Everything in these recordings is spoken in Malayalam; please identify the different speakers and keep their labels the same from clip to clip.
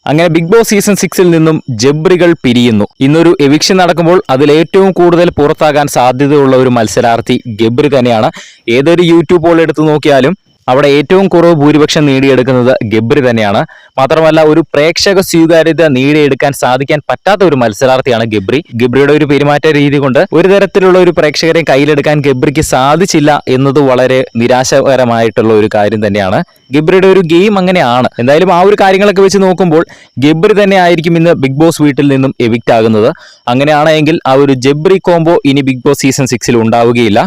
Speaker 1: അങ്ങനെ ബിഗ് ബോസ് സീസൺ 6 നിന്നും ജബ്രികൾ പിരിയുന്നു. ഇന്നൊരു എവിക്ഷൻ നടക്കുമ്പോൾ അതിൽ ഏറ്റവും കൂടുതൽ പുറത്താകാൻ സാധ്യതയുള്ള ഒരു മത്സരാർത്ഥി ഗബ്രി തന്നെയാണ്. ഏതൊരു യൂട്യൂബ് പോൾ എടുത്തു നോക്കിയാലും അവിടെ ഏറ്റവും കുറവ് ഭൂരിപക്ഷം നേടിയെടുക്കുന്നത് ഗബ്രി തന്നെയാണ്. മാത്രമല്ല ഒരു പ്രേക്ഷക സ്വീകാര്യത നേടിയെടുക്കാൻ സാധിക്കാൻ പറ്റാത്ത ഒരു മത്സരാർത്ഥിയാണ് ഗബ്രി. ഗബ്രിയുടെ ഒരു പെരുമാറ്റ രീതി കൊണ്ട് ഒരു തരത്തിലുള്ള ഒരു പ്രേക്ഷകരെ കയ്യിലെടുക്കാൻ ഗബ്രിക്ക് സാധിച്ചില്ല എന്നത് വളരെ നിരാശകരമായിട്ടുള്ള ഒരു കാര്യം തന്നെയാണ്. ഗബ്രിയുടെ ഒരു ഗെയിം അങ്ങനെയാണ്. എന്തായാലും ആ ഒരു കാര്യങ്ങളൊക്കെ വെച്ച് നോക്കുമ്പോൾ ഗബ്രി തന്നെ ആയിരിക്കും ഇന്ന് ബിഗ് ബോസ് വീട്ടിൽ നിന്നും എവിക്റ്റ് ആകുന്നത്. അങ്ങനെയാണെങ്കിൽ ആ ഒരു ജബ്രി കോംബോ ഇനി ബിഗ് ബോസ് സീസൺ 6 ഉണ്ടാവുകയില്ല.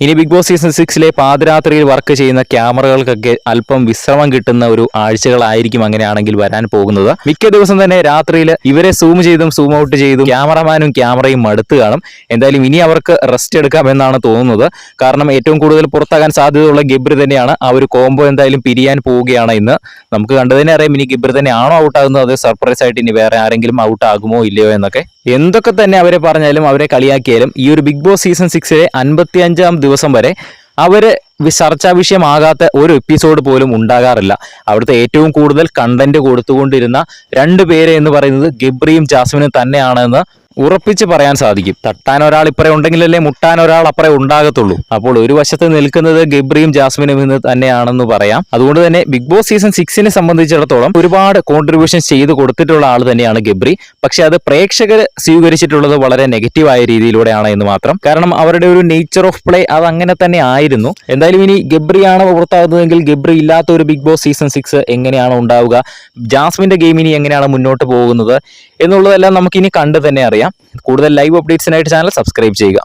Speaker 1: ഇനി ബിഗ് ബോസ് സീസൺ 6 പാതിരാത്രിയിൽ വർക്ക് ചെയ്യുന്ന ക്യാമറകൾക്കൊക്കെ അല്പം വിശ്രമം കിട്ടുന്ന ഒരു ആഴ്ചകളായിരിക്കും അങ്ങനെയാണെങ്കിൽ വരാൻ പോകുന്നത്. മിക്ക ദിവസം തന്നെ രാത്രിയിൽ ഇവരെ സൂം ചെയ്തും സൂം ഔട്ട് ചെയ്തും ക്യാമറമാനും ക്യാമറയും മടുത്തു കാണും. എന്തായാലും ഇനി അവർക്ക് റെസ്റ്റ് എടുക്കാമെന്നാണ് തോന്നുന്നത്. കാരണം ഏറ്റവും കൂടുതൽ പുറത്താകാൻ സാധ്യതയുള്ള ഗബ്രി തന്നെയാണ്. ആ ഒരു കോംബോ എന്തായാലും പിരിയാൻ പോവുകയാണ് ഇന്ന്. നമുക്ക് കണ്ടു തന്നെ അറിയാം ഇനി ഗബ്രി തന്നെ ആണോ ഔട്ട് ആകുന്നത്, അത് സർപ്രൈസ് ആയിട്ട് ഇനി വേറെ ആരെങ്കിലും ഔട്ട് ആകുമോ ഇല്ലയോ എന്നൊക്കെ. എന്തൊക്കെ തന്നെ അവരെ പറഞ്ഞാലും അവരെ കളിയാക്കിയാലും ഈ ഒരു ബിഗ് ബോസ് സീസൺ 6 55-ാം ദിവസം വരെ അവര് ചർച്ചാ വിഷയമാകാത്ത ഒരു എപ്പിസോഡ് പോലും ഉണ്ടാകാറില്ല. അവിടുത്തെ ഏറ്റവും കൂടുതൽ കണ്ടന്റ് കൊടുത്തുകൊണ്ടിരുന്ന രണ്ടുപേരെ എന്ന് പറയുന്നത് ഗബ്രിയും ജാസ്മിനും തന്നെയാണെന്ന് ഉറപ്പിച്ച് പറയാൻ സാധിക്കും. തട്ടാൻ ഒരാൾ ഇപ്പറേ ഉണ്ടെങ്കിലല്ലേ മുട്ടാൻ ഒരാൾ അപ്പറേ ഉണ്ടാകത്തുള്ളൂ. അപ്പോൾ ഒരു വശത്ത് നിൽക്കുന്നത് ഗബ്രിയും ജാസ്മിനും എന്ന് തന്നെയാണെന്ന് പറയാം. അതുകൊണ്ട് തന്നെ ബിഗ് ബോസ് സീസൺ 6 സംബന്ധിച്ചിടത്തോളം ഒരുപാട് കോൺട്രിബ്യൂഷൻ ചെയ്ത് കൊടുത്തിട്ടുള്ള ആൾ തന്നെയാണ് ഗബ്രി. പക്ഷെ അത് പ്രേക്ഷകർ സ്വീകരിച്ചിട്ടുള്ളത് വളരെ നെഗറ്റീവായ രീതിയിലൂടെയാണ് എന്ന് മാത്രം. കാരണം അവരുടെ ഒരു നേച്ചർ ഓഫ് പ്ലേ അത് അങ്ങനെ തന്നെ ആയിരുന്നു. എന്തായാലും ഇനി ഗബ്രിയാണ് പുറത്താകുന്നതെങ്കിൽ ഗബ്രി ഇല്ലാത്ത ഒരു ബിഗ് ബോസ് സീസൺ 6 എങ്ങനെയാണ് ഉണ്ടാവുക, ജാസ്മിന്റെ ഗെയിം ഇനി എങ്ങനെയാണ് മുന്നോട്ട് പോകുന്നത് എന്നുള്ളതെല്ലാം നമുക്കിനി കണ്ടു തന്നെ അറിയാം. കൂടുതൽ ലൈവ് അപ്ഡേറ്റ്സിനായിട്ട് ചാനൽ സബ്സ്ക്രൈബ് ചെയ്യുക.